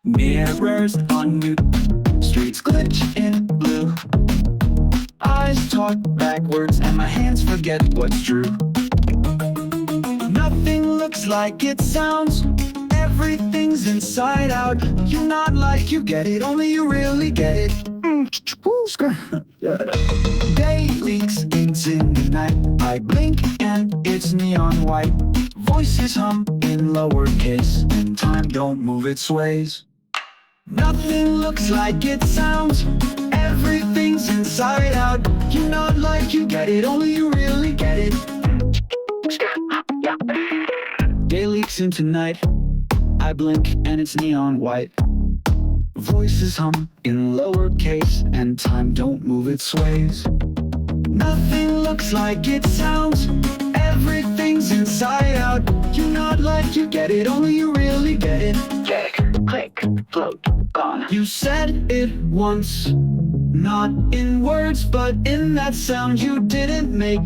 Mirrors on mute, streets glitch in blue. Eyes talk backwards and my hands forget what's true. Nothing looks like it sounds, everything's inside out. You nod like you get it, only you really get it. Day leaks into the night. I blink and it's neon white. Voices hum in lowercase, and time don't move, it sways. Nothing looks like it sounds, everything's inside out. You nod like you get it, only you really get it. Day leaks into night. I blink and it's neon white. Voices hum in lowercase, and time don't move, it sways. Nothing looks like it sounds, everything's inside out. You nod like you get it, only you really get it. Kick, click, float, gone. You said it once, not in words, but in that sound you didn't make.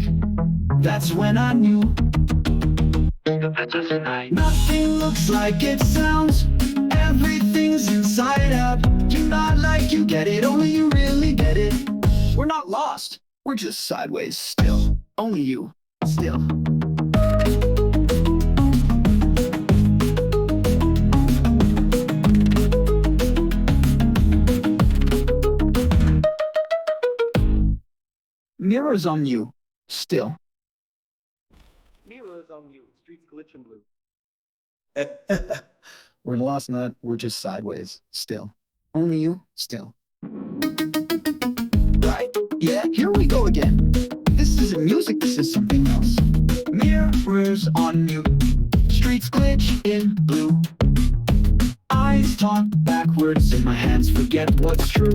That's when I knew. Nothing looks like it sounds, everything's inside out. You nod like you get it, only you really get it. We're not lost, we're just sideways still. Only you, still. Mirrors on you, still. Mirrors on you, streets glitch in blue. We're lost, not, we're just sideways, still. Only you, still. Right, yeah, here we go again. This isn't music, this is something else. Mirrors on you, streets glitch in blue. Eyes talk backwards and my hands forget what's true.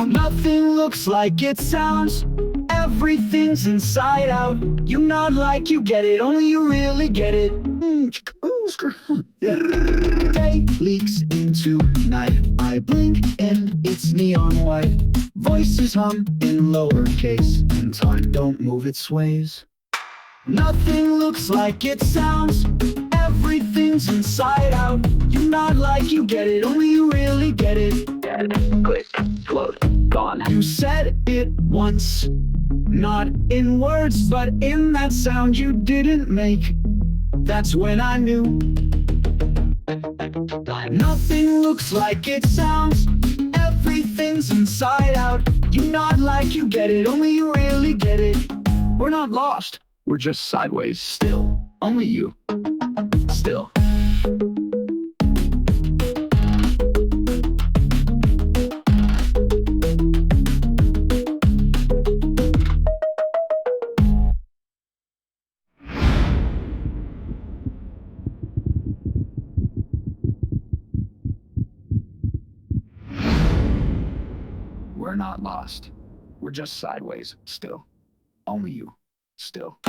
Nothing looks like it sounds, everything's inside out. You nod like you get it, only you really get it. Day leaks into night. I blink and it's neon white. Voices hum in lowercase, and time don't move, it sways. Nothing looks like it sounds, everything's inside out. You nod like you get it, only you really get it. Click, float, gone. You said it once, not in words, but in that sound you didn't make. That's when I knew. Nothing looks like it sounds, everything's inside out. You nod like you get it, only you really get it. We're not lost, we're just sideways still. Only you, still. We're not lost, we're just sideways still. Only you, still.